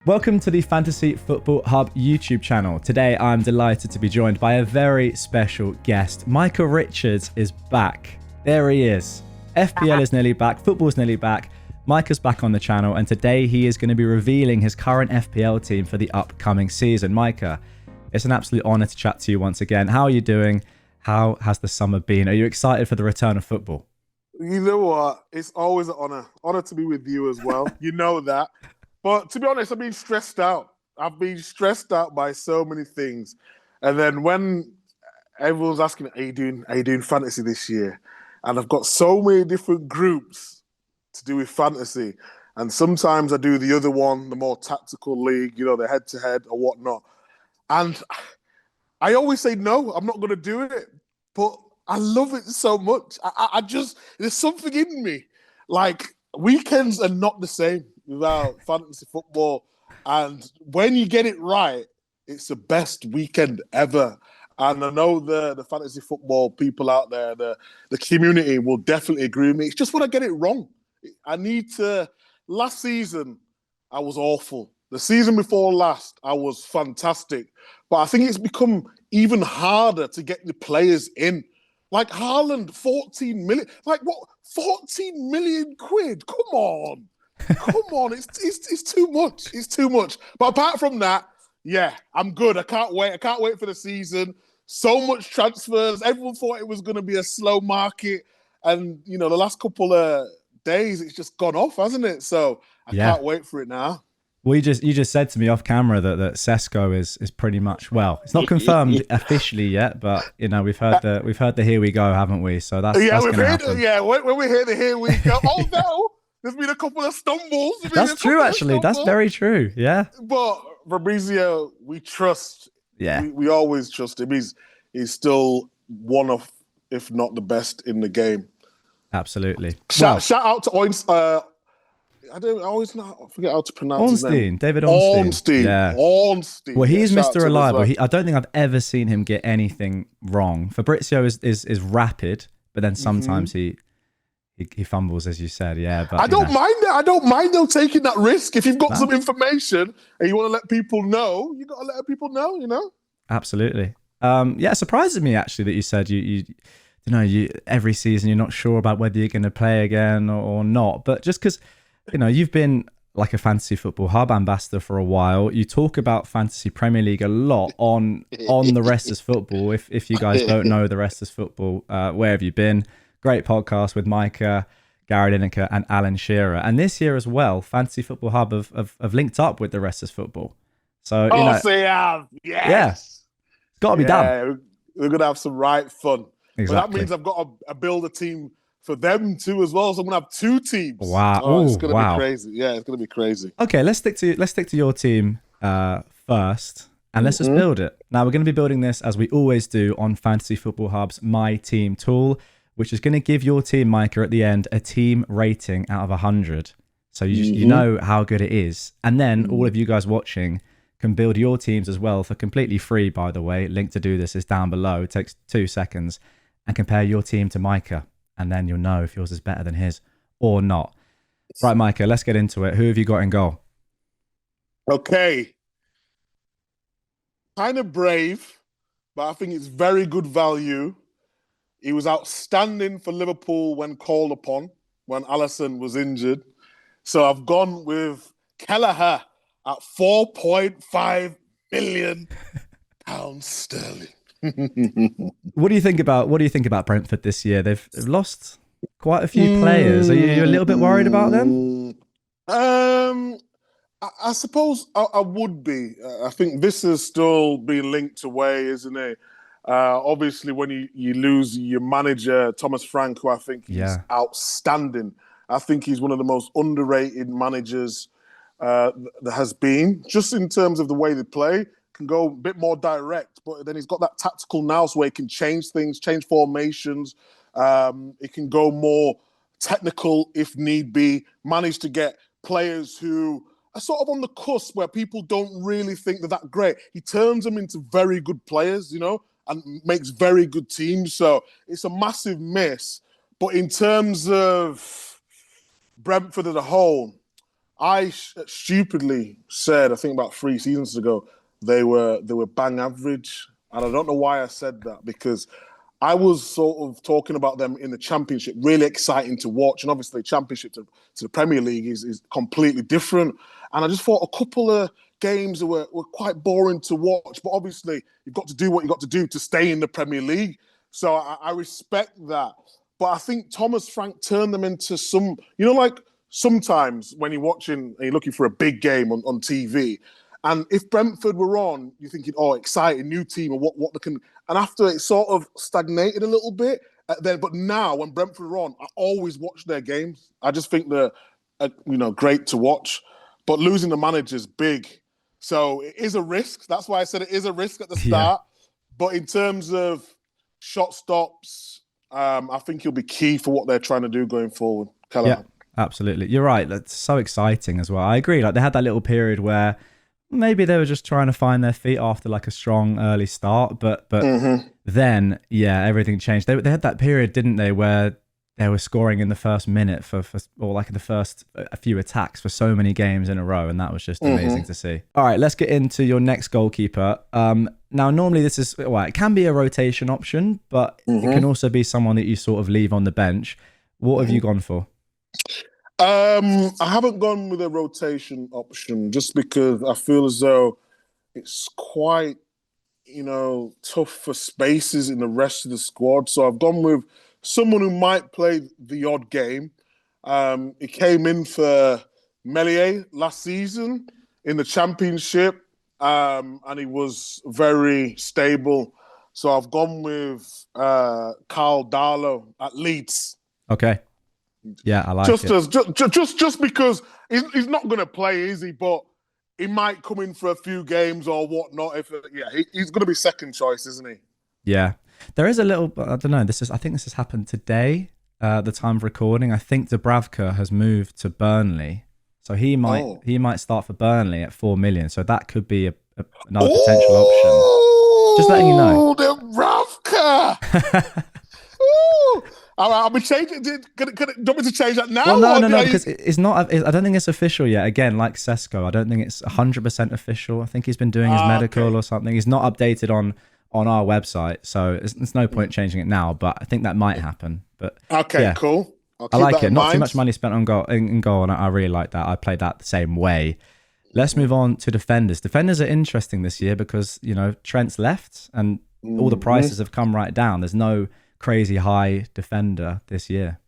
Welcome to the Fantasy Football Hub YouTube channel. Today I'm delighted to be joined by a very special guest. Micah Richards is back. There he is. FPL is nearly back, football's nearly back. Micah's back on the channel and today he is going to be revealing his current FPL team for the upcoming season. Micah, it's an absolute honor to chat to you once again. How are you doing? How has the summer been? Are you excited for the return of football? You know what? It's always an honor. Honor to be with you as well. You know that. But to be honest, I've been stressed out. I've been stressed out by so many things. And then when everyone's asking, are you doing fantasy this year? And I've got so many different groups to do with fantasy. And sometimes I do the other one, the more tactical league, the head-to-head or whatnot. And I always say, no, I'm not going to do it. But I love it so much. I just, there's something in me. Like, weekends are not the same without fantasy football. And when you get it right, it's the best weekend ever. And I know the fantasy football people out there, the community will definitely agree with me. It's just when I get it wrong. Last season, I was awful. The season before last, I was fantastic. But I think it's become even harder to get the players in. Like Haaland, 14 million. Like what? 14 million quid? Come on. Come on. It's too much. It's too much. But apart from that, yeah, I'm good. I can't wait. I can't wait for the season. So much transfers. Everyone thought it was going to be a slow market. And, the last couple of days, it's just gone off, hasn't it? So I can't wait for it now. Well, you just said to me off camera that Sesko is pretty much, well, it's not confirmed officially yet, but we've heard the here we go, haven't we? So that's going to happen. When we hear the here we go, oh no, there's been a couple of stumbles. That's true, actually. That's very true. Yeah. But Fabrizio, we trust. Yeah. We always trust him. He's still one of, if not the best in the game. Absolutely. Shout out to Oins. I forget how to pronounce his name. David Ornstein. Yeah. Ornstein. Well, he's Mr. Reliable. I don't think I've ever seen him get anything wrong. Fabrizio is rapid, but then sometimes he fumbles, as you said. Yeah, but I don't mind it. I don't mind though taking that risk. If you've got some information and you want to let people know, you got to let people know. Absolutely. It surprises me actually that you said you every season you're not sure about whether you're going to play again or not, but just because. You've been like a Fantasy Football Hub ambassador for a while. You talk about Fantasy Premier League a lot on the Rest is Football. If you guys don't know the Rest is Football, where have you been? Great podcast with Micah, Gary Lineker, and Alan Shearer. And this year as well, Fantasy Football Hub have linked up with the Rest is Football. So so you have. Yes. Yeah, it's got to be done. We're gonna have some right fun. Exactly. But that means I've got to build a team for them too as well. So I'm gonna have two teams. Wow. It's gonna be crazy. Yeah, it's gonna be crazy. Okay, let's stick to your team first. And let's just build it. Now we're going to be building this as we always do on Fantasy Football Hub's My Team tool, which is going to give your team, Micah, at the end a team rating out of 100. So you know how good it is. And then all of you guys watching can build your teams as well for completely free, by the way. Link to do this is down below. It takes 2 seconds. And compare your team to Micah. And then you'll know if yours is better than his or not. Right, Micah, let's get into it. Who have you got in goal? Okay. Kind of brave, but I think it's very good value. He was outstanding for Liverpool when called upon, when Alisson was injured. So I've gone with Kelleher at £4.5 million sterling. What do you think about Brentford this year? They've lost quite a few players. Are you a little bit worried about them? I suppose I would be. I think this is still being linked away, isn't it? Obviously, when you lose your manager, Thomas Frank, who I think is outstanding. I think he's one of the most underrated managers there has been, just in terms of the way they play. Can go a bit more direct, but then he's got that tactical nous where he can change things, change formations. It can go more technical if need be. Manage to get players who are sort of on the cusp where people don't really think they're that great. He turns them into very good players, and makes very good teams. So it's a massive miss. But in terms of Brentford as a whole, stupidly said, I think about 3 seasons ago, they were bang average, and I don't know why I said that, because I was sort of talking about them in the Championship, really exciting to watch, and obviously Championship to the Premier League is completely different. And I just thought a couple of games were quite boring to watch, but obviously you've got to do what you've got to do to stay in the Premier League. So I respect that. But I think Thomas Frank turned them into some, like sometimes when you're watching and you're looking for a big game on TV, and if Brentford were on, you're thinking, oh, exciting, new team, and what they can. And after it sort of stagnated a little bit, but now when Brentford are on, I always watch their games. I just think they're, great to watch. But losing the manager is big. So it is a risk. That's why I said it is a risk at the start. Yeah. But in terms of shot stops, I think he'll be key for what they're trying to do going forward. Yeah, absolutely. You're right. That's so exciting as well. I agree. Like, they had that little period where maybe they were just trying to find their feet after like a strong early start, but then, everything changed. They had that period, didn't they, where they were scoring in the first minute or like in the first a few attacks for so many games in a row, and that was just amazing to see. All right, let's get into your next goalkeeper. Now, normally this is, it can be a rotation option, but it can also be someone that you sort of leave on the bench. What have you gone for? I haven't gone with a rotation option just because I feel as though it's quite, tough for spaces in the rest of the squad. So I've gone with someone who might play the odd game. He came in for Melier last season in the Championship, and he was very stable. So I've gone with Carl Darlow at Leeds. Okay. Yeah, I like it. Just because he's not going to play, is he? But he might come in for a few games or whatnot. He's going to be second choice, isn't he? Yeah, there is a little. I don't know. I think this has happened today. The time of recording, I think Dubravka has moved to Burnley, so he might start for Burnley at 4 million. So that could be another potential option. Just letting you know. Dubravka. I'll be changing. Do you want me to change that now? Well, no, because it's not. I don't think it's official yet. Again, like Sesko, I don't think it's 100% official. I think he's been doing his medical or something. He's not updated on our website, so there's no point changing it now. But I think that might happen. But cool. I like it. Not too much money spent on goal, and I really like that. I played that the same way. Let's move on to defenders. Defenders are interesting this year because Trent's left and all the prices have come right down. There's no crazy high defender this year.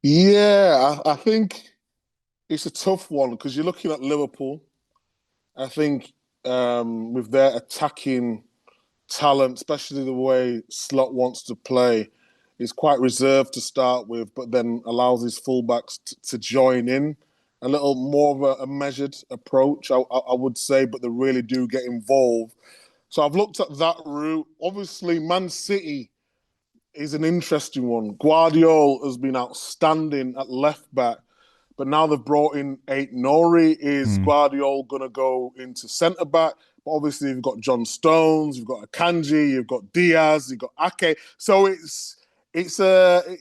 Yeah, I think it's a tough one because you're looking at Liverpool. I think with their attacking talent, especially the way Slot wants to play, is quite reserved to start with, but then allows his fullbacks to join in a little more of a measured approach, I would say, but they really do get involved. So I've looked at that route. Obviously, Man City is an interesting one. Guardiola has been outstanding at left back, but now they've brought in Aït-Nouri. Is Guardiola going to go into centre back? But obviously, you've got John Stones, you've got Akanji, you've got Diaz, you've got Ake. So it's a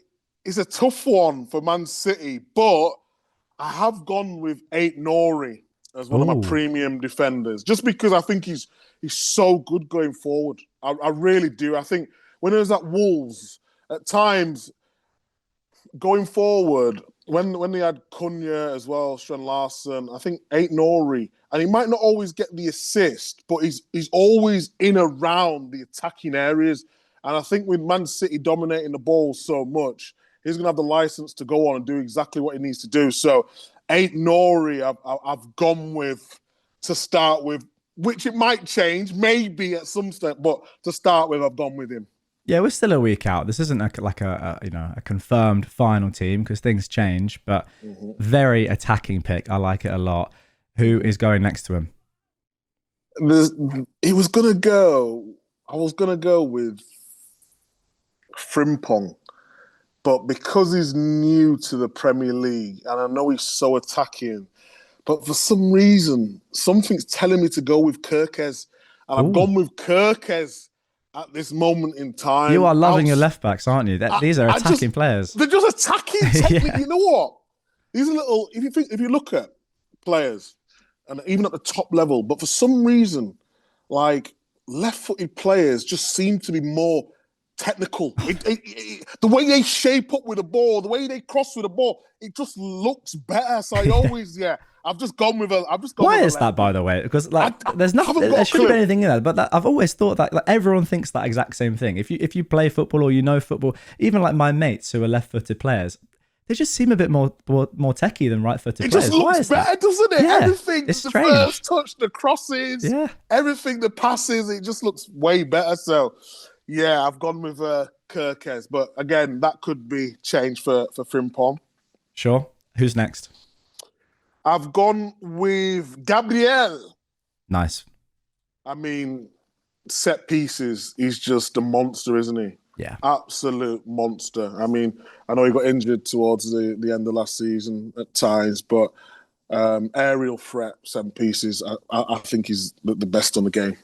tough one for Man City, but I have gone with Aït-Nouri as one of my premium defenders, just because I think he's so good going forward. I really do. I think when it was at Wolves, at times, going forward, when they had Cunha as well, Strand Larsen, I think Aït-Nouri, and he might not always get the assist, but he's always in around the attacking areas. And I think with Man City dominating the ball so much, he's going to have the license to go on and do exactly what he needs to do. So Aït-Nouri, I've gone with to start with, which it might change, maybe at some stage, but to start with, I've gone with him. Yeah, we're still a week out. This isn't a confirmed final team because things change, but very attacking pick. I like it a lot. Who is going next to him? I was gonna go with Frimpong, but because he's new to the Premier League and I know he's so attacking, but for some reason something's telling me to go with Kirkez, and I've gone with Kirkez at this moment in time. You are loving your left backs, aren't you? These are attacking players. They're just attacking technically. You know what? These are little. If you look at players, and even at the top level. But for some reason, like left-footed players just seem to be more technical. The way they shape up with the ball, the way they cross with the ball, it just looks better. So I always, I've just gone with a. Why is that, by the way? Because there's nothing. There shouldn't be anything in that. But I've always thought that everyone thinks that exact same thing. If you play football or you know football, even like my mates who are left-footed players, they just seem a bit more techie than right-footed players. It just looks better, doesn't it? Yeah, everything, it's the strange. First touch, the crosses, everything, the passes, it just looks way better. So, yeah, I've gone with Kirkes. But again, that could be changed for Frimpong. Sure. Who's next? I've gone with Gabriel. Nice. I mean, set pieces, he's just a monster, isn't he? Yeah. Absolute monster. I mean, I know he got injured towards the end of last season at times, but aerial threat, set pieces, I think he's the best on the game.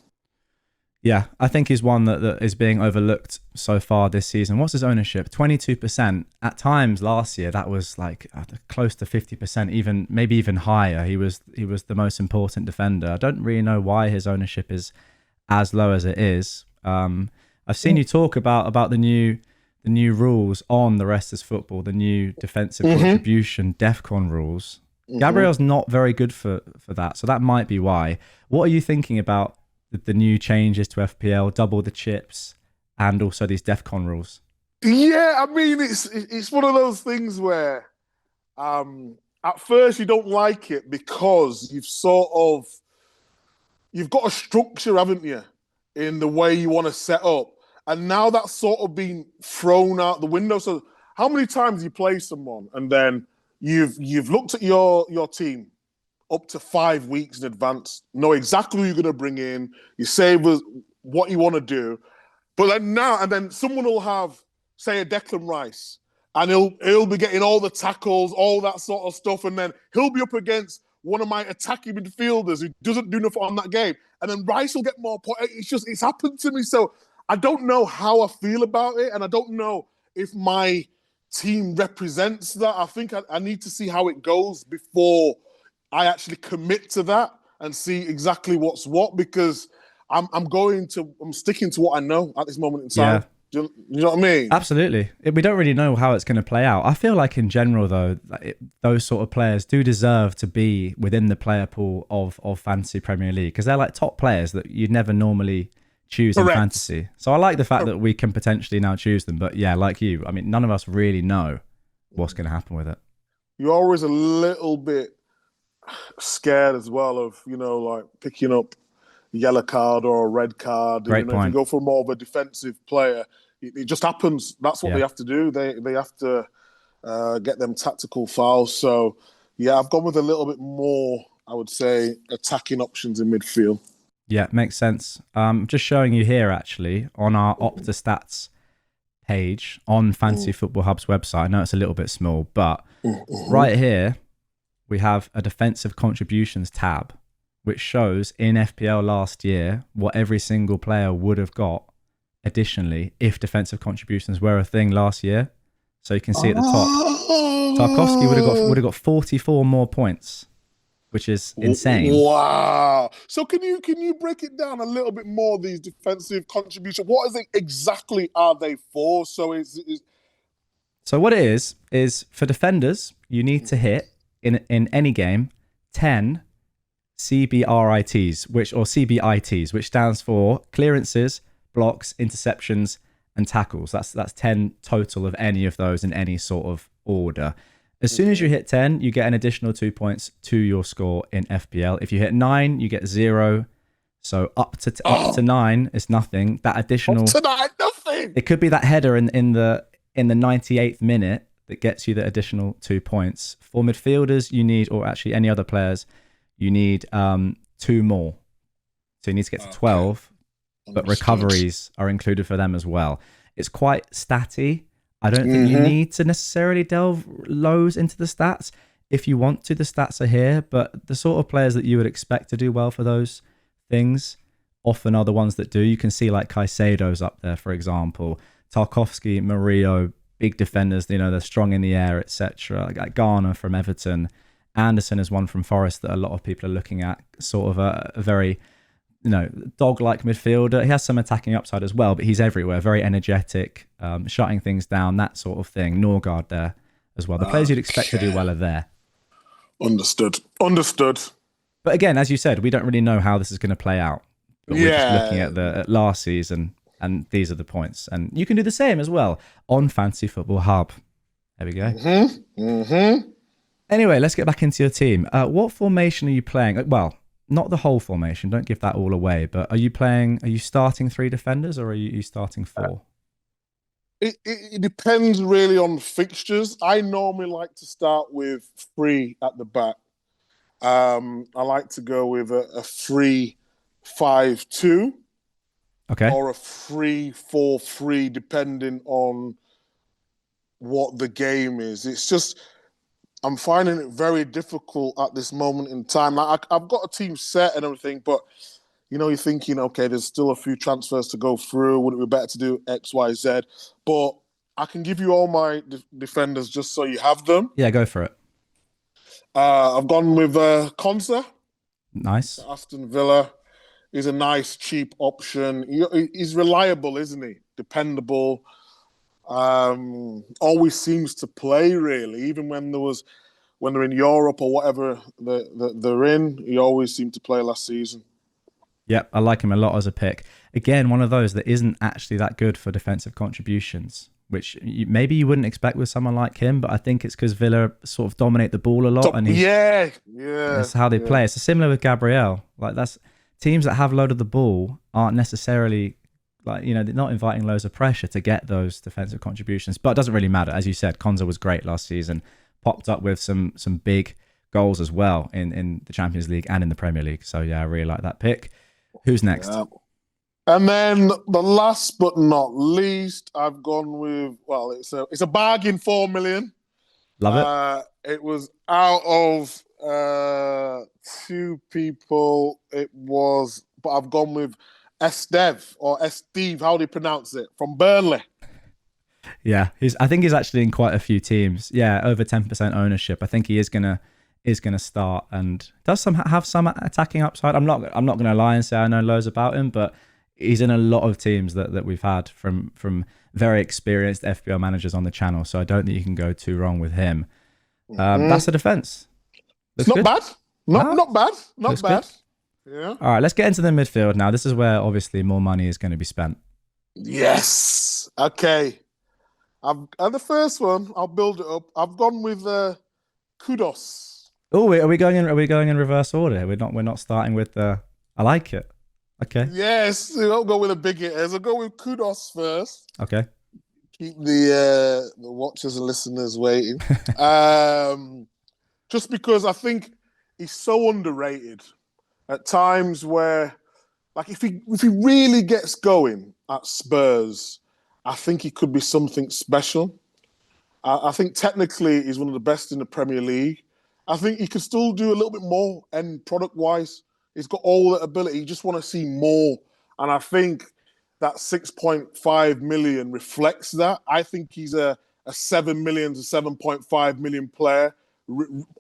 Yeah, I think he's one that is being overlooked so far this season. What's his ownership? 22%. At times last year, that was like close to 50%, maybe even higher. He was the most important defender. I don't really know why his ownership is as low as it is. I've seen you talk about the new rules on the Rest is Football, the new defensive contribution DEFCON rules. Gabriel's not very good for that, so that might be why. What are you thinking about the new changes to FPL, double the chips, and also these DEFCON rules? Yeah, I mean, it's one of those things where at first you don't like it because you've got a structure, haven't you, in the way you want to set up. And now that's sort of been thrown out the window. So how many times you play someone and then you've looked at your team up to 5 weeks in advance, know exactly who you're going to bring in, you say what you want to do, but then someone will have, say, a Declan Rice, and he'll be getting all the tackles, all that sort of stuff, and then he'll be up against one of my attacking midfielders who doesn't do enough on that game, and then Rice will get more points. It's happened to me, so I don't know how I feel about it, and I don't know if my team represents that. I think I need to see how it goes before I actually commit to that and see exactly what's what, because I'm sticking to what I know at this moment in time. Yeah. You know what I mean? Absolutely. We don't really know how it's going to play out. I feel like in general, though, those sort of players do deserve to be within the player pool of Fantasy Premier League, because they're like top players that you'd never normally choose in fantasy. So I like the fact that we can potentially now choose them. But yeah, like you, I mean, none of us really know what's going to happen with it. You're always a little bit scared as well of, like picking up a yellow card or a red card. Great point. If you go for more of a defensive player, it just happens. That's what they have to do. They have to get them tactical fouls. So, yeah, I've gone with a little bit more, I would say, attacking options in midfield. Yeah, makes sense. Just showing you here, actually, on our Opta Stats page on Fantasy Football Hub's website. I know it's a little bit small, but right here, we have a defensive contributions tab, which shows in FPL last year what every single player would have got additionally if defensive contributions were a thing last year. So you can see at the top, Tarkowski would have got 44 more points, which is insane. Wow! So can you break it down a little bit more? These defensive contributions, what is it exactly are they for? So so what it is for defenders, you need to hit in any game 10 CBRITs, which stands for clearances, blocks, interceptions, and tackles. That's 10 total of any of those in any sort of order. As soon as you hit 10, you get an additional 2 points to your score in FPL. If you hit 9, you get 0. So up to 9 is nothing. That additional up to 9, nothing. It could be that header in the 98th minute that gets you the additional 2 points. For midfielders, you need, or actually any other players, you need 2 more. So you need to get to 12, but recoveries are included for them as well. It's quite statty. I don't think you need to necessarily delve loads into the stats. If you want to, the stats are here, but the sort of players that you would expect to do well for those things often are the ones that do. You can see like Caicedo's up there, for example. Tarkowski, Murillo, big defenders, they're strong in the air, etc. Like Garner from Everton. Anderson is one from Forest that a lot of people are looking at, sort of a very, dog-like midfielder. He has some attacking upside as well, but he's everywhere, very energetic, shutting things down, that sort of thing. Norgard there as well. The players you'd expect to do well are there. Understood. But again, as you said, we don't really know how this is going to play out. But we're just looking at last season, and these are the points. And you can do the same as well on Fantasy Football Hub. There we go. Anyway, let's get back into your team. What formation are you playing? Well, not the whole formation. Don't give that all away. But are you starting 3 defenders or are you starting 4? It depends really on fixtures. I normally like to start with 3 at the back. I like to go with a 3-5-2. Okay. Or a 3-4-3, depending on what the game is. It's just, I'm finding it very difficult at this moment in time. I've got a team set and everything, but you're thinking, okay, there's still a few transfers to go through. Would it be better to do X, Y, Z? But I can give you all my defenders just so you have them. Yeah, go for it. I've gone with Konsa. Nice. Aston Villa. He's a nice, cheap option. He's reliable, isn't he? Dependable. Always seems to play, really. Even when they're in Europe or whatever they're in, he always seemed to play last season. Yep, I like him a lot as a pick. Again, one of those that isn't actually that good for defensive contributions, which maybe you wouldn't expect with someone like him, but I think it's because Villa sort of dominate the ball a lot. That's how they play. It's similar with Gabriel. Like, that's teams that have loaded the ball aren't necessarily they're not inviting loads of pressure to get those defensive contributions, but it doesn't really matter. As you said, Konsa was great last season, popped up with some big goals as well in the Champions League and in the Premier League. So yeah, I really like that pick. Who's next? Yeah. And then the last but not least, I've gone with, it's a bargain, 4 million. Love it. It was out of 2 people. But I've gone with Estev or Esteve, how do you pronounce it, from Burnley. Yeah, I think he's actually in quite a few teams. Yeah, over 10% ownership. I think he is gonna start and does have some attacking upside. I'm not gonna lie and say I know loads about him, but he's in a lot of teams that we've had from very experienced FPL managers on the channel. So I don't think you can go too wrong with him. That's a defense. It's not bad. Not bad. Not bad. Good. Yeah. All right, let's get into the midfield now. This is where obviously more money is going to be spent. Yes. Okay. And the first one, I'll build it up. I've gone with Kudos. Oh, are we going in reverse order? We're not starting with I like it. Okay. Yes, I'll go with the big hitters. I'll go with Kudos first. Okay. Keep the watchers and listeners waiting. Just because I think he's so underrated at times where, like, if he really gets going at Spurs, I think he could be something special. I think technically he's one of the best in the Premier League. I think he could still do a little bit more end product-wise. He's got all that ability. You just want to see more. And I think that 6.5 million reflects that. I think he's a 7 million to 7.5 million player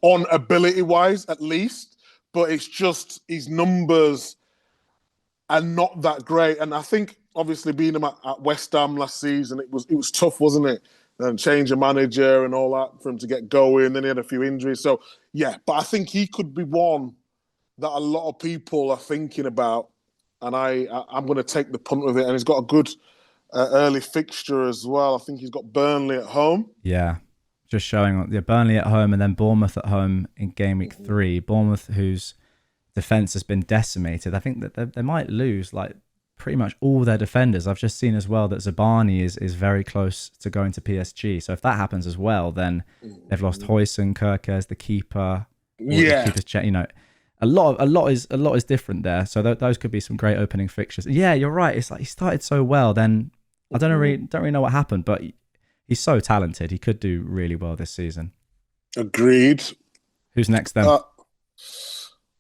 on ability-wise, at least. But it's just his numbers are not that great. And I think, obviously, being him at West Ham last season, it was tough, wasn't it? And change of manager and all that for him to get going. Then he had a few injuries. So, yeah, but I think he could be one that a lot of people are thinking about. And I'm going to take the punt with it. And he's got a good early fixture as well. I think he's got Burnley at home. Yeah. Just showing Burnley at home and then Bournemouth at home in game week 3. Bournemouth, whose defense has been decimated. I think that they might lose like pretty much all their defenders. I've just seen as well that Zabani is very close to going to PSG. So if that happens as well, then they've lost Huijsen, Kerkez, the keeper. Yeah, the keeper's a lot is different there. So those could be some great opening fixtures. Yeah, you're right. It's like he started so well. Then I don't really know what happened, but he's so talented. He could do really well this season. Agreed. Who's next then?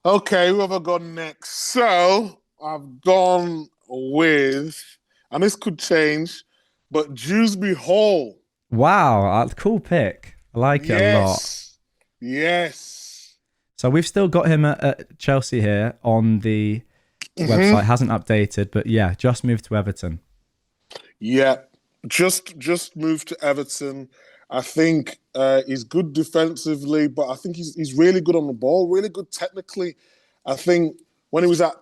Okay, who have I gone next? So I've gone with, and this could change, but Dewsbury Hall. Wow, cool pick. I like it a lot. Yes. So we've still got him at Chelsea here on the website. Hasn't updated, but yeah, just moved to Everton. Yeah, just moved to Everton. I think he's good defensively, but I think he's really good on the ball, really good technically. I think when he was at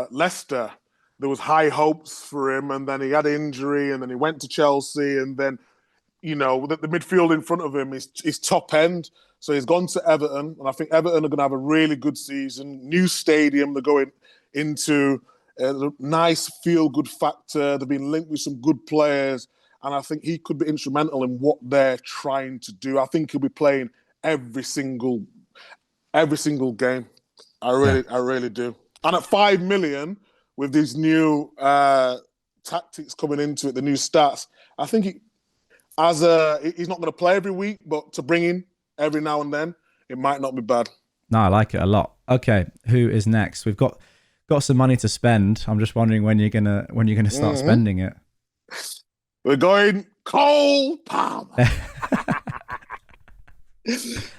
Leicester, there was high hopes for him, and then he had injury, and then he went to Chelsea, and then the midfield in front of him is top end. So he's gone to Everton, and I think Everton are going to have a really good season. New stadium, they're going into a nice feel-good factor. They've been linked with some good players, and I think he could be instrumental in what they're trying to do. I think he'll be playing every single game. I really do. And at 5 million, with these new tactics coming into it, the new stats, I think he's not going to play every week, but to bring in every now and then, it might not be bad. No, I like it a lot. Okay, who is next? We've got some money to spend. I'm just wondering when you're gonna start spending it. We're going Cole Palmer.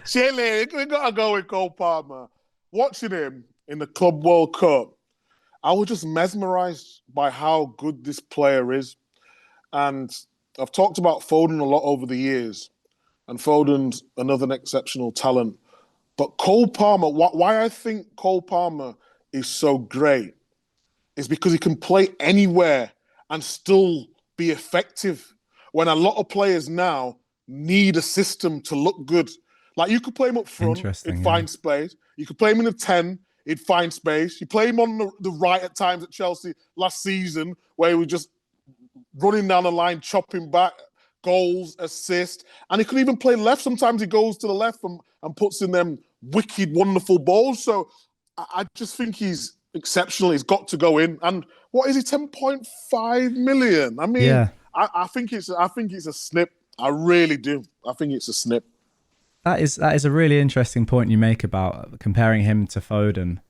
Chile, we gotta go with Cole Palmer. Watching him in the Club World Cup, I was just mesmerised by how good this player is. And I've talked about Foden a lot over the years, and Foden's another exceptional talent. But Cole Palmer, why I think Cole Palmer is so great is because he can play anywhere and still be effective, when a lot of players now need a system to look good. Like, you could play him up front, he'd find space. You could play him in a 10, he'd find space. You play him on the right at times at Chelsea last season, where he was just running down the line, chopping back, goals, assists. And he could even play left. Sometimes he goes to the left and puts in them wicked, wonderful balls. So I just think he's exceptional. He's got to go in. And what is he, 10.5 million? I mean, yeah. I think it's a snip. I really do. I think it's a snip. That is a really interesting point you make about comparing him to Foden.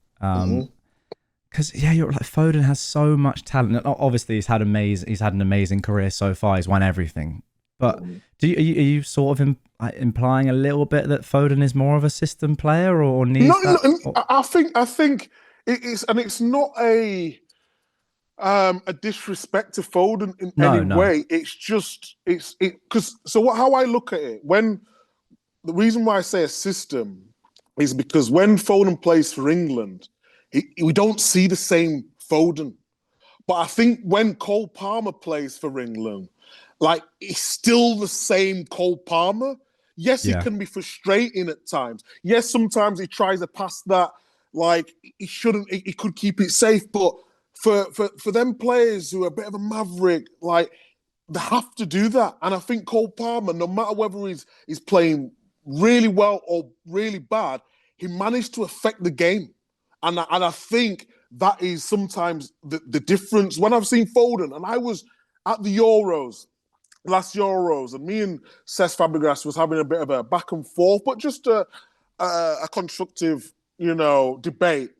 Because you're like, Foden has so much talent. Obviously, he's had an amazing career so far. He's won everything. But are you sort of implying a little bit that Foden is more of a system player, or needs that? No, I think it is, and it's not a disrespect to Foden in any way. It's just how I look at it. When the reason why I say a system is because when Foden plays for England, we don't see the same Foden. But I think when Cole Palmer plays for England, like, he's still the same Cole Palmer. Yes, he can be frustrating at times. Yes, sometimes he tries to pass that, like, he shouldn't. He could keep it safe. But for them players who are a bit of a maverick, like, they have to do that. And I think Cole Palmer, no matter whether he's playing really well or really bad, he managed to affect the game. And I think that is sometimes the difference. When I've seen Foden, and I was at the last Euros, and me and Cesc Fabregas was having a bit of a back and forth, but just a constructive, debate.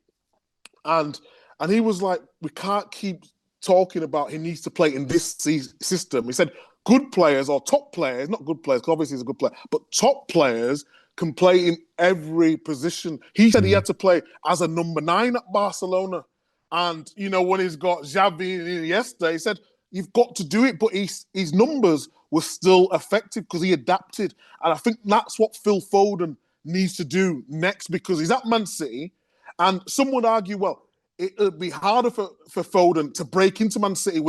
And he was like, we can't keep talking about he needs to play in this system. He said, good players or top players, not good players, because obviously he's a good player, but top players can play in every position. He said he had to play as a number 9 at Barcelona. And, when he's got Xavi yesterday, he said, you've got to do it, but his numbers were still effective because he adapted. And I think that's what Phil Foden needs to do next, because he's at Man City. And some would argue, well, it would be harder for Foden to break into Man City,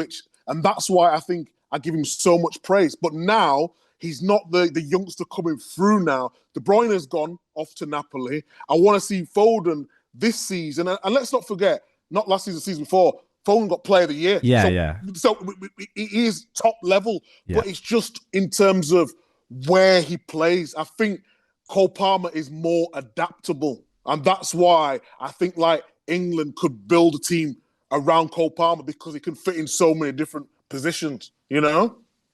and that's why I think I give him so much praise. But now, he's not the youngster coming through now. De Bruyne has gone off to Napoli. I want to see Foden this season. And let's not forget, not last season, the season before, Foden got Player of the Year. So he is top level. Yeah. But it's just in terms of where he plays. I think Cole Palmer is more adaptable. And that's why I think, like, England could build a team around Cole Palmer, because he can fit in so many different positions,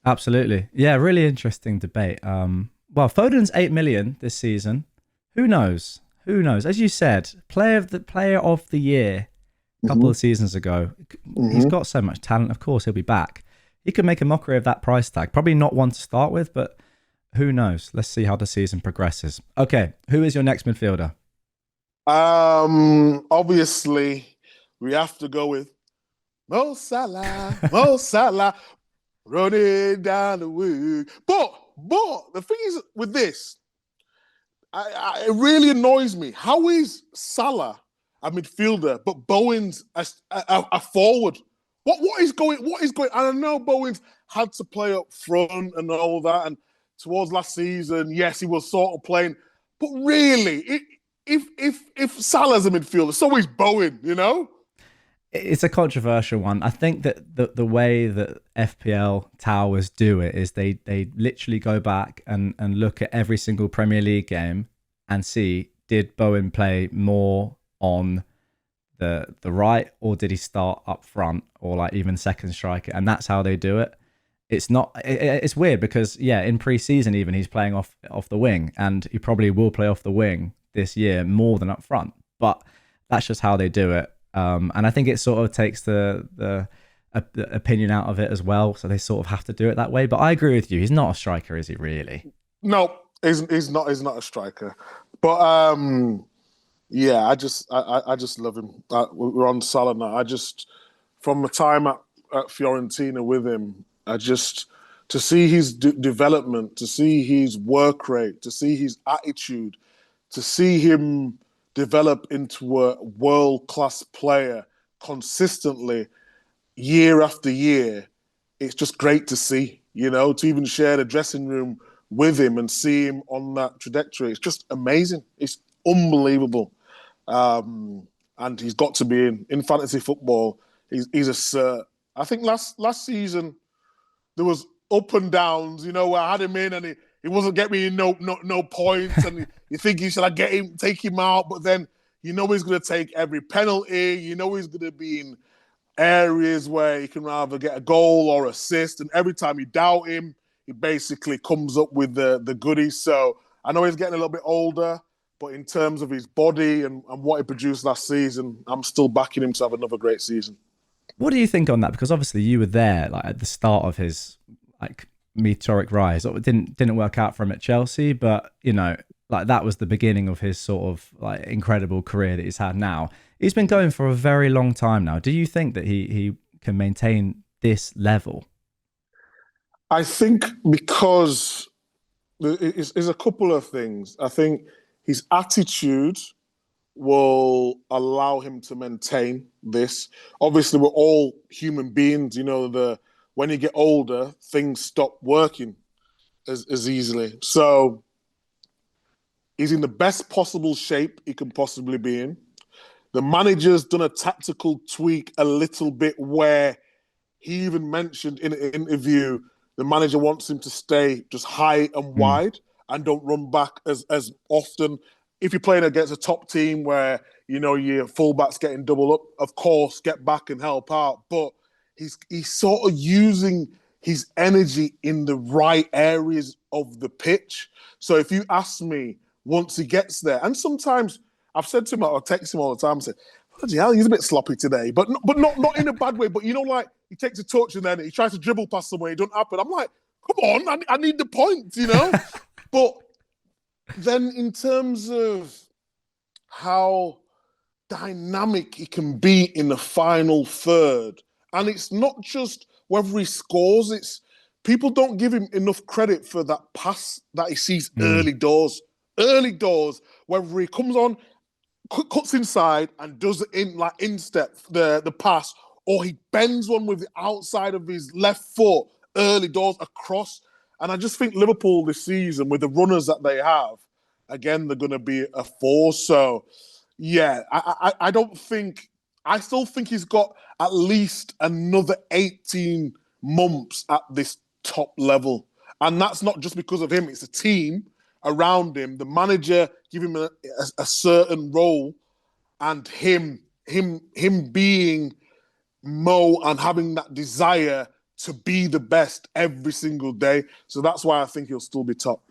Absolutely. Yeah, really interesting debate. Well, Foden's 8 million this season. Who knows? As you said, player of the year a couple of seasons ago. He's got so much talent. Of course, he'll be back. He could make a mockery of that price tag. Probably not one to start with, but who knows? Let's see how the season progresses. Okay, who is your next midfielder? Obviously, we have to go with Mo Salah, running down the wing. But the thing is with this, it really annoys me. How is Salah a midfielder, but Bowen's a forward? What is going? What is going? And I know Bowen's had to play up front and all that, and towards last season, yes, he was sort of playing, but really, if Salah's a midfielder, so is Bowen. You know. It's a controversial one. I think that the way that FPL towers do it is they literally go back and look at every single Premier League game and see, did Bowen play more on the right, or did he start up front, or like even second striker, and that's how they do it. It's not it's weird because in pre-season even he's playing off the wing, and he probably will play off the wing this year more than up front, but that's just how they do it. And I think it sort of takes the opinion out of it as well. So they sort of have to do it that way. But I agree with you. He's not a striker, is he really? No, he's not. He's not a striker. But I just love him. We're on Salah now. From the time at Fiorentina with him, to see his development, to see his work rate, to see his attitude, to see him develop into a world-class player consistently year after year. It's just great to see, to even share the dressing room with him and see him on that trajectory. It's just amazing. It's unbelievable. And he's got to be in fantasy football. He's a cert. I think last season there was up and downs, where I had him in and he wasn't getting me no points, and you think you should take him out, but then he's going to take every penalty. He's going to be in areas where he can either get a goal or assist, and every time you doubt him, he basically comes up with the goodies. So I know he's getting a little bit older, but in terms of his body and what he produced last season, I'm still backing him to have another great season. What do you think on that? Because obviously you were there at the start of his meteoric rise. It didn't work out for him at Chelsea, but that was the beginning of his sort of incredible career that he's had now. He's been going for a very long time now. Do you think that he can maintain this level? I think because there's a couple of things. I think his attitude will allow him to maintain this. Obviously, we're all human beings. When you get older, things stop working as easily. So he's in the best possible shape he can possibly be in. The manager's done a tactical tweak a little bit where he even mentioned in an interview, the manager wants him to stay just high and wide and don't run back as often. If you're playing against a top team where, your fullback's getting double up, of course, get back and help out. But he's sort of using his energy in the right areas of the pitch. So if you ask me, once he gets there, and sometimes I've said to him, I'll text him all the time, I say, bloody hell, he's a bit sloppy today, but not in a bad way. But he takes a touch and then he tries to dribble past somewhere, it don't happen. I'm like, come on, I need the points, But then in terms of how dynamic he can be in the final third, and it's not just whether he scores, it's people don't give him enough credit for that pass that he sees early doors, whether he comes on, cuts inside and does it in step, the pass, or he bends one with the outside of his left foot early doors across. And I just think Liverpool this season, with the runners that they have, again, they're going to be a force. So, I still think he's got at least another 18 months at this top level. And that's not just because of him. It's a team around him. The manager give him a certain role, and him being Mo and having that desire to be the best every single day. So that's why I think he'll still be top.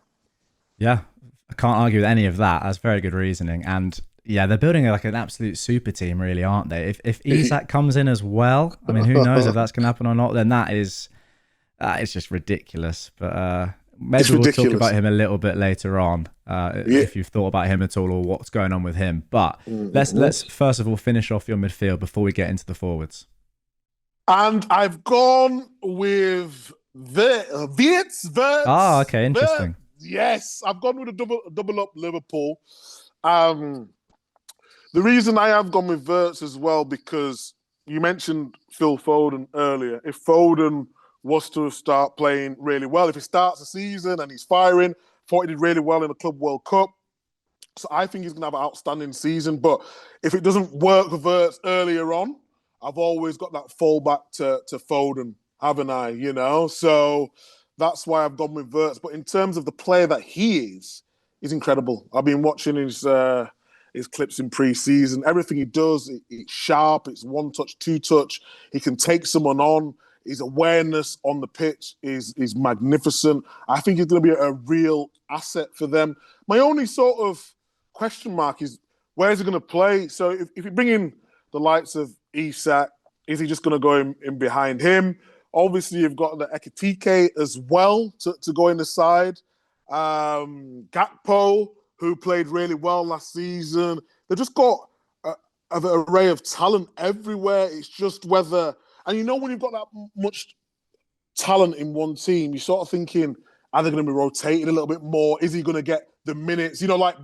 Yeah, I can't argue with any of that. That's very good reasoning. And yeah, they're building an absolute super team, really, aren't they? If Isak comes in as well, I mean, who knows if that's going to happen or not, then that is just ridiculous. But Maybe It's we'll talk ridiculous. about him a little bit later on, Yeah. if you've thought about him at all or what's going on with him. But Mhm. let's first of all finish off your midfield before we get into the forwards. And I've gone with Ah, Wirtz. okay, interesting. Yes, I've gone with a double up Liverpool. Um, the reason I have gone with Wirtz as well, because you mentioned Phil Foden earlier. If Foden was to start playing really well, if he starts the season and he's firing, thought he did really well in the Club World Cup. So I think he's going to have an outstanding season. But if it doesn't work with Wirtz earlier on, I've always got that fallback to Foden, haven't I? You know, so that's why I've gone with Wirtz. But in terms of the player that he is, he's incredible. I've been watching his clips in pre-season. Everything he does, it's sharp. It's one touch, two touch. He can take someone on. His awareness on the pitch is magnificent. I think he's going to be a real asset for them. My only sort of question mark is where's he going to play? So if you bring in the likes of Isak, is he just going to go in behind him? Obviously, you've got the Ekitike as well to go in the side. Gakpo, who played really well last season. They've just got an array of talent everywhere. It's just whether, and you know, when you've got that much talent in one team, you're sort of thinking, are they going to be rotated a little bit more? Is he going to get the minutes? You know, like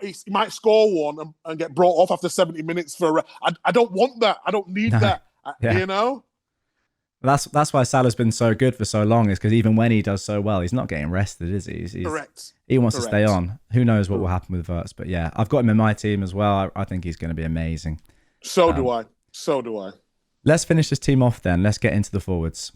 he might score one and get brought off after 70 minutes for. I don't want that. I don't need No, that. yeah. You know. That's why Salah's been so good for so long, is because even when he does so well, he's not getting rested, is he? Correct. He wants to Correct. stay on. Who knows what will happen with Wirtz? But yeah, I've got him in my team as well. I think he's going to be amazing. So do I. So do I. Let's finish this team off then. Let's get into the forwards.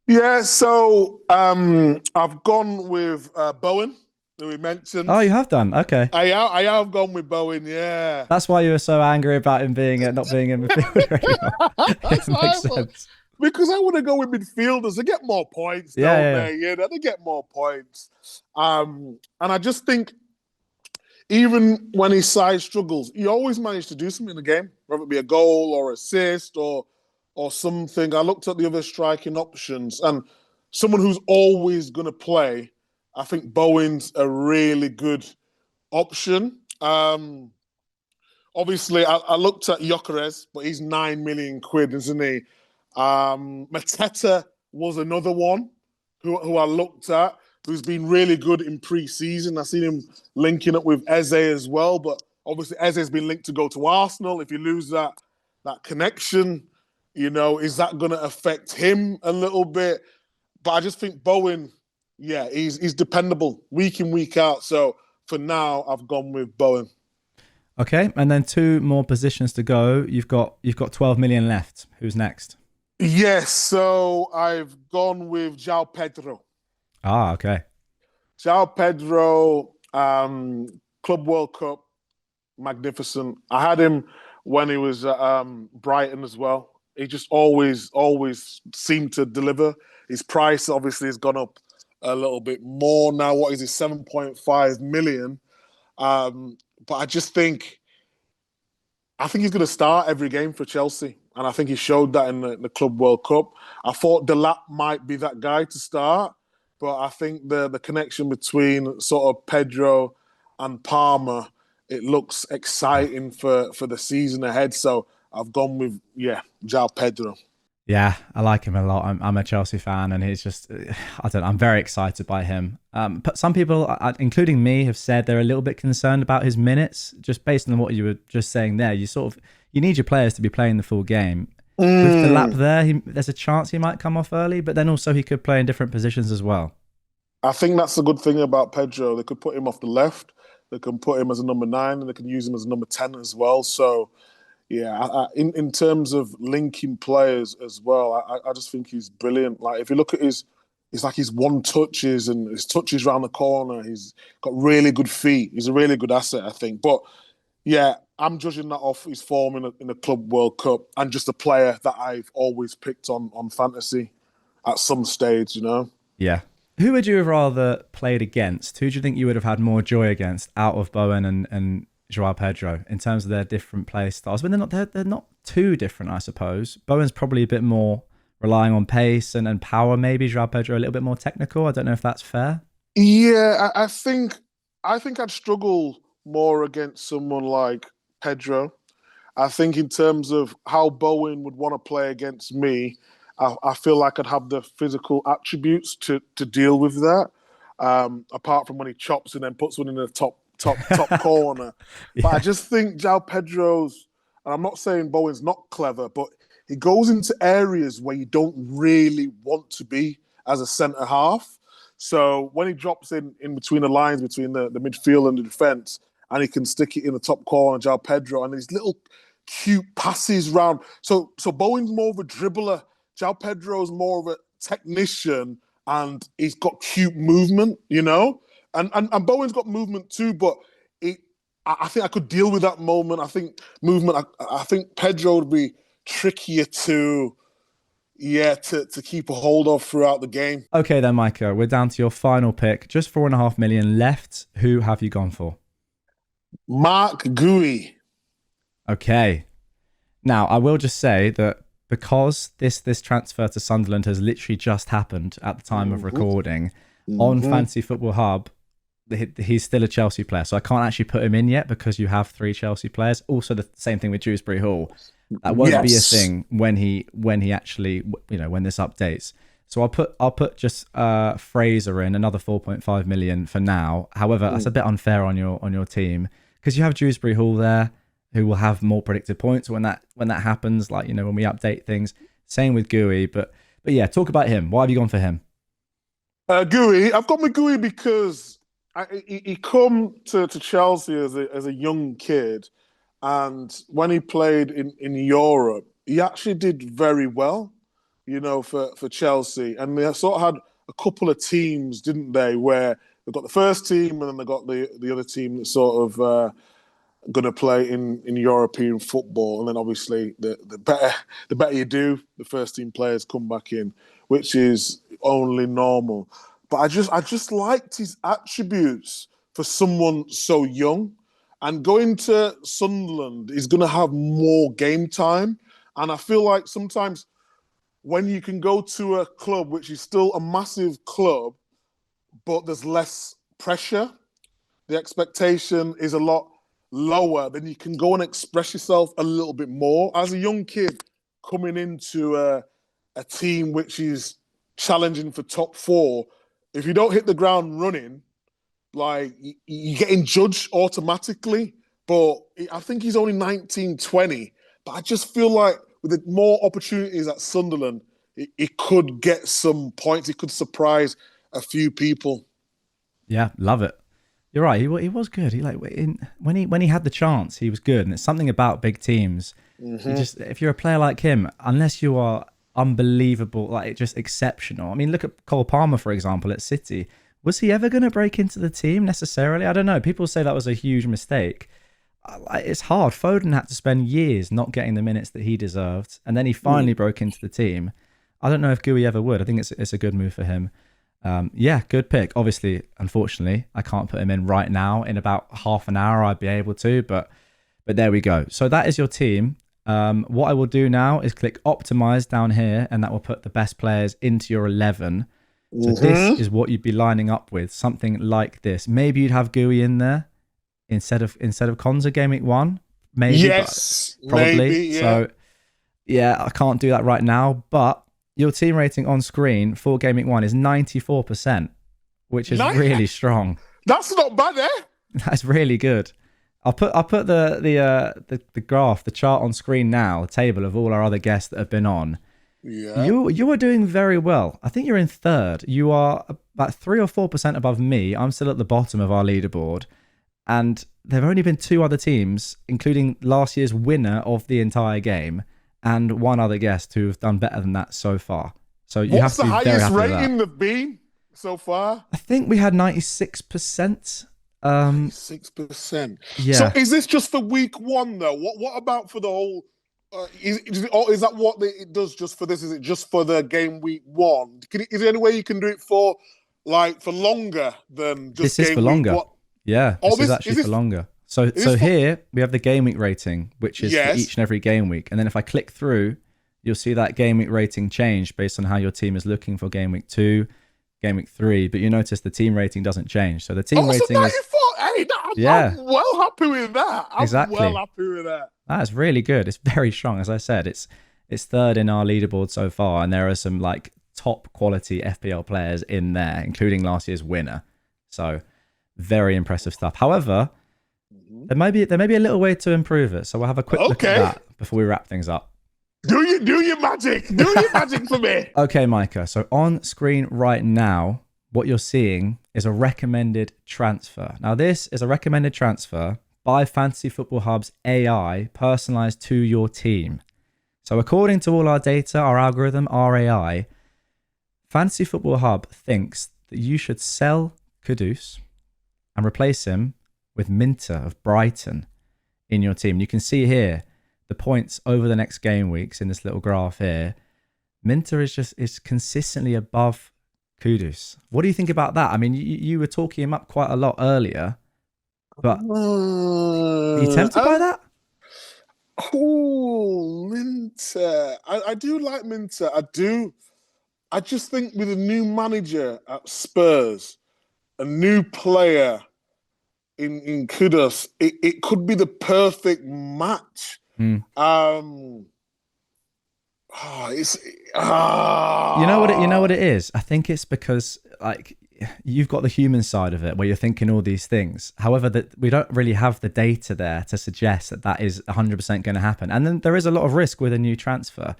Yeah, so I've gone with Bowen, who we mentioned. Oh, you have done? Okay. I have gone with Bowen, yeah. That's why you were so angry about him being not being in midfielder anymore. It makes sense. Because I want to go with midfielders. They get more points, don't they? Yeah, they get more points. And I just think even when his side struggles, he always managed to do something in the game, whether it be a goal or assist or something. I looked at the other striking options, and someone who's always going to play, I think Bowen's a really good option. Obviously, I looked at Gyökeres, but he's 9 million quid, isn't he? Mateta was another one who I looked at, who's been really good in pre-season. I've seen him linking up with Eze as well, but obviously Eze's been linked to go to Arsenal. If you lose that connection, you know, is that going to affect him a little bit? But I just think Bowen, yeah, he's dependable week in, week out. So for now, I've gone with Bowen. Okay, and then 2 more positions to go. You've got 12 million left. Who's next? Yes, so I've gone with João Pedro. Ah, okay. João Pedro, Club World Cup, magnificent. I had him when he was at Brighton as well. He just always seemed to deliver. His price obviously has gone up a little bit more now. What is it, 7.5 million? But I think he's going to start every game for Chelsea. And I think he showed that in the Club World Cup. I thought Delap might be that guy to start, but I think the connection between sort of Pedro and Palmer, it looks exciting for the season ahead. So I've gone with, João Pedro. Yeah, I like him a lot. I'm a Chelsea fan, and he's just, I don't know, I'm very excited by him. But some people, including me, have said they're a little bit concerned about his minutes, just based on what you were just saying there. You need your players to be playing the full game. With the lap there, there's a chance he might come off early, but then also he could play in different positions as well. I think that's the good thing about Pedro. They could put him off the left, they can put him as a number 9, and they can use him as a number 10 as well. So, yeah, in terms of linking players as well, I just think he's brilliant. Like, if you look at his one touches and his touches around the corner, he's got really good feet. He's a really good asset, I think. But yeah, I'm judging that off his form in the Club World Cup and just a player that I've always picked on fantasy at some stage, you know? Yeah. Who would you have rather played against? Who do you think you would have had more joy against out of Bowen and João Pedro in terms of their different play styles? But they're not too different, I suppose. Bowen's probably a bit more relying on pace and power. Maybe João Pedro a little bit more technical. I don't know if that's fair. Yeah, I think I'd struggle more against someone like Pedro. I think in terms of how Bowen would want to play against me, I feel like I'd have the physical attributes to deal with that. Apart from when he chops and then puts one in the top corner. But I Yeah. just think João Pedro's, and I'm not saying Bowen's not clever, but he goes into areas where you don't really want to be as a centre half. So when he drops in between the lines, between the midfield and the defence, and he can stick it in the top corner, João Pedro, and these little cute passes round. So Bowen's more of a dribbler. João Pedro's more of a technician, and he's got cute movement, you know? And Bowen's got movement too, but I think I could deal with that moment. I think movement, I think Pedro would be trickier to keep a hold of throughout the game. Okay, then, Micah, we're down to your final pick. Just 4.5 million left. Who have you gone for? Mark Gui. Okay. Now, I will just say that because this transfer to Sunderland has literally just happened at the time of recording, on Fantasy Football Hub, he's still a Chelsea player. So I can't actually put him in yet because you have 3 Chelsea players. Also, the same thing with Dewsbury Hall. That won't be a thing when he actually, when this updates. So I'll put just Fraser in, another 4.5 million for now. However, that's a bit unfair on your team because you have Dewsbury Hall there, who will have more predicted points when that happens. Like when we update things. Same with Gui, but yeah, talk about him. Why have you gone for him? Gui, I've got my Gui because he come to Chelsea as a young kid, and when he played in Europe, he actually did very well, for Chelsea. And they sort of had a couple of teams, didn't they, where they've got the first team and then they've got the other team that's sort of going to play in European football. And then obviously the better you do, the first team players come back in, which is only normal. But I just liked his attributes for someone so young. And going to Sunderland is going to have more game time. And I feel like sometimes when you can go to a club which is still a massive club, but there's less pressure, the expectation is a lot lower, then you can go and express yourself a little bit more. As a young kid coming into a team which is challenging for top 4, if you don't hit the ground running, like you're getting judged automatically. But I think he's only 19, 20. But I just feel like with the more opportunities at Sunderland, he could get some points. He could surprise a few people. Yeah, love it. You're right. He was good. When he had the chance, he was good. And it's something about big teams. If you're a player like him, unless you are unbelievable, like just exceptional. I mean, look at Cole Palmer, for example, at City. Was he ever going to break into the team necessarily? I don't know. People say that was a huge mistake. It's hard. Foden had to spend years not getting the minutes that he deserved, and then he finally broke into the team. I don't know if Gui ever would. I think it's a good move for him. Yeah, good pick. Obviously, unfortunately, I can't put him in right now. In about half an hour, I'd be able to, but there we go. So that is your team. What I will do now is click optimize down here, and that will put the best players into your 11. So this is what you'd be lining up with, something like this. Maybe you'd have Gui in there instead of Konza game week 1. Maybe, yes, probably. Maybe, yeah. So yeah, I can't do that right now. But your team rating on screen for game week 1 is 94%, which is really strong. That's not bad, eh? That's really good. I'll put the graph, the chart on screen now, a table of all our other guests that have been on. Yeah. You are doing very well. I think you're in 3rd. You are about 3 or 4% above me. I'm still at the bottom of our leaderboard. And there have only been 2 other teams, including last year's winner of the entire game, and one other guest who have done better than that so far. So you have to be very happy with that. What's the highest rating they've been so far? I think we had 96%. 96%. Yeah. So is this just for week 1 though? What about for the whole? Is that what it does just for this? Is it just for the game week 1? Is there any way you can do it for longer than just? This is for longer. Yeah, this is actually for longer. So here we have the game week rating, which is for each and every game week. And then if I click through, you'll see that game week rating change based on how your team is looking for game week 2, game week 3. But you notice the team rating doesn't change. So the team rating is 94. Hey, yeah, I'm well happy with that. I'm well exactly. happy with that. That's really good. It's very strong. As I said, it's third in our leaderboard so far, and there are some like top quality FPL players in there, including last year's winner. So very impressive stuff. However, there may be a little way to improve it. So we'll have a quick look at that before we wrap things up. Do your magic. Do your magic for me. Okay, Micah. So on screen right now, what you're seeing is a recommended transfer. Now, this is a recommended transfer by Fantasy Football Hub's AI, personalized to your team. So according to all our data, our algorithm, our AI, Fantasy Football Hub thinks that you should sell Kudus and replace him with Minter of Brighton in your team. You can see here the points over the next game weeks in this little graph here. Minter is consistently above Kudus. What do you think about that? I mean, you were talking him up quite a lot earlier, but are you tempted by that? Oh, Minter. I do like Minter. I do. I just think with a new manager at Spurs, a new player in Kudus, it could be the perfect match. You know what it is? I think it's because like you've got the human side of it where you're thinking all these things. However, that we don't really have the data there to suggest that is 100% going to happen. And then there is a lot of risk with a new transfer.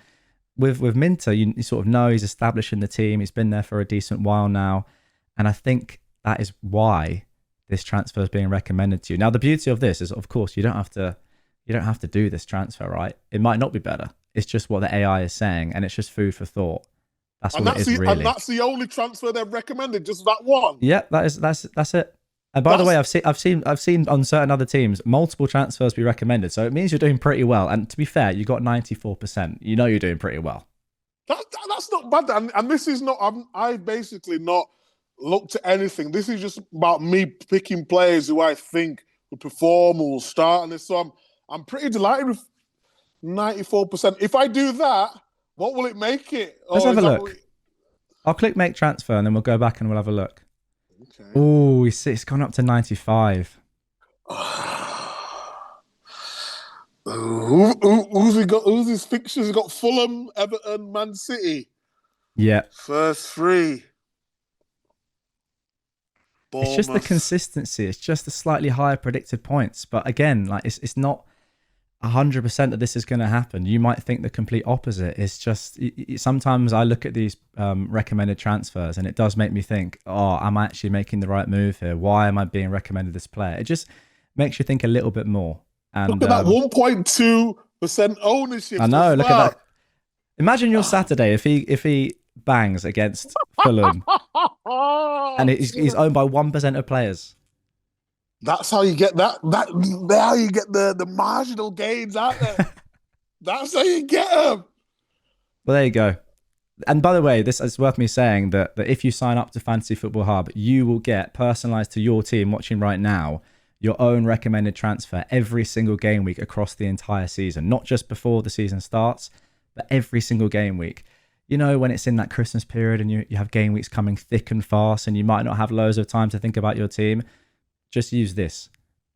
With Minter, you sort of know he's established in the team. He's been there for a decent while now. And I think that is why this transfer is being recommended to you. Now, the beauty of this is, of course, you don't have to do this transfer, right? It might not be better. It's just what the AI is saying, and it's just food for thought. That's what it is, really. And that's the only transfer they've recommended, just that one. Yeah, that's it. And by the way, I've seen on certain other teams multiple transfers be recommended. So it means you're doing pretty well. And to be fair, you got 94%. You know you're doing pretty well. That's not bad. And this is not. I basically not looked at anything. This is just about me picking players who I think will perform or will start. And so I'm pretty delighted with 94%. If I do that, what will it make it? Let's have a look. I'll click make transfer and then we'll go back and we'll have a look. Okay. Oh, it's gone up to 95. Who's he got? Who's his fixtures? He got Fulham, Everton, Man City. Yeah. First three. Bournemouth. It's just the consistency. It's just the slightly higher predicted points. But again, like it's not 100% that this is going to happen. You might think the complete opposite. It's just sometimes I look at these recommended transfers and it does make me think, oh, am I actually making the right move here? Why am I being recommended this player? It just makes you think a little bit more. And look at that 1.2% ownership. I know. Look at that. Imagine your Saturday if he bangs against Fulham and he's owned by 1% of players. That's how you get that. That's how you get the marginal gains out there. That's how you get them. Well, there you go. And by the way, this is worth me saying that if you sign up to Fantasy Football Hub, you will get personalized to your team watching right now your own recommended transfer every single game week across the entire season, not just before the season starts, but every single game week. You know, when it's in that Christmas period and you have game weeks coming thick and fast and you might not have loads of time to think about your team, just use this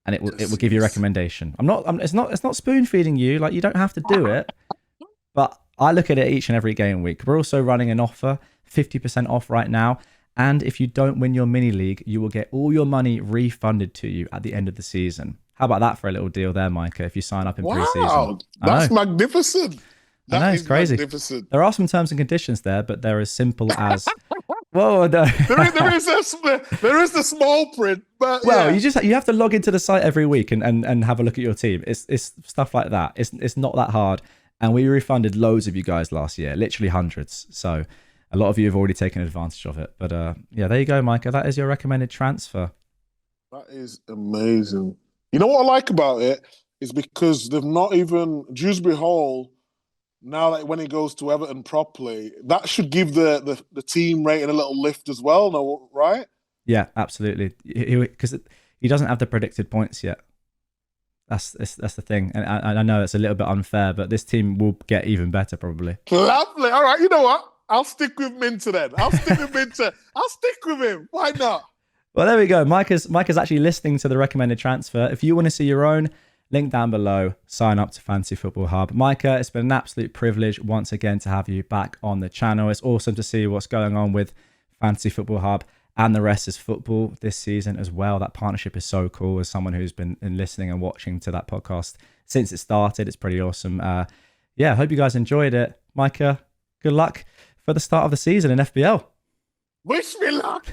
and it will give you a recommendation. It's not spoon feeding you. Like, you don't have to do it, but I look at it each and every game week. We're also running an offer, 50% off right now. And if you don't win your mini league, you will get all your money refunded to you at the end of the season. How about that for a little deal there, Micah, if you sign up in pre-season? Wow, that's magnificent. I know, it's crazy. Magnificent. There are some terms and conditions there, but they're as simple as... Whoa, no. there is the small print, but well, you have to log into the site every week and have a look at your team. It's stuff like that. It's not that hard, and we refunded loads of you guys last year, literally hundreds. So a lot of you have already taken advantage of it. But yeah, there you go, Micah. That is your recommended transfer. That is amazing. You know what I like about it is because they've not even Dewsbury Hall. Now, like when he goes to Everton properly, that should give the team rating a little lift as well, no, right? Yeah, absolutely. Because he doesn't have the predicted points yet. That's the thing, and I know it's a little bit unfair, but this team will get even better probably. Lovely. All right, you know what? I'll stick with Minter then. I'll stick with Minter. I'll stick with him. Why not? Well, there we go. Micah's actually listening to the recommended transfer. If you want to see your own, link down below. Sign up to Fantasy Football Hub. Micah, it's been an absolute privilege once again to have you back on the channel. It's awesome to see what's going on with Fantasy Football Hub and the rest is football this season as well. That partnership is so cool. As someone who's been listening and watching to that podcast since it started, it's pretty awesome. Yeah, I hope you guys enjoyed it. Micah, good luck for the start of the season in FPL. Wish me luck.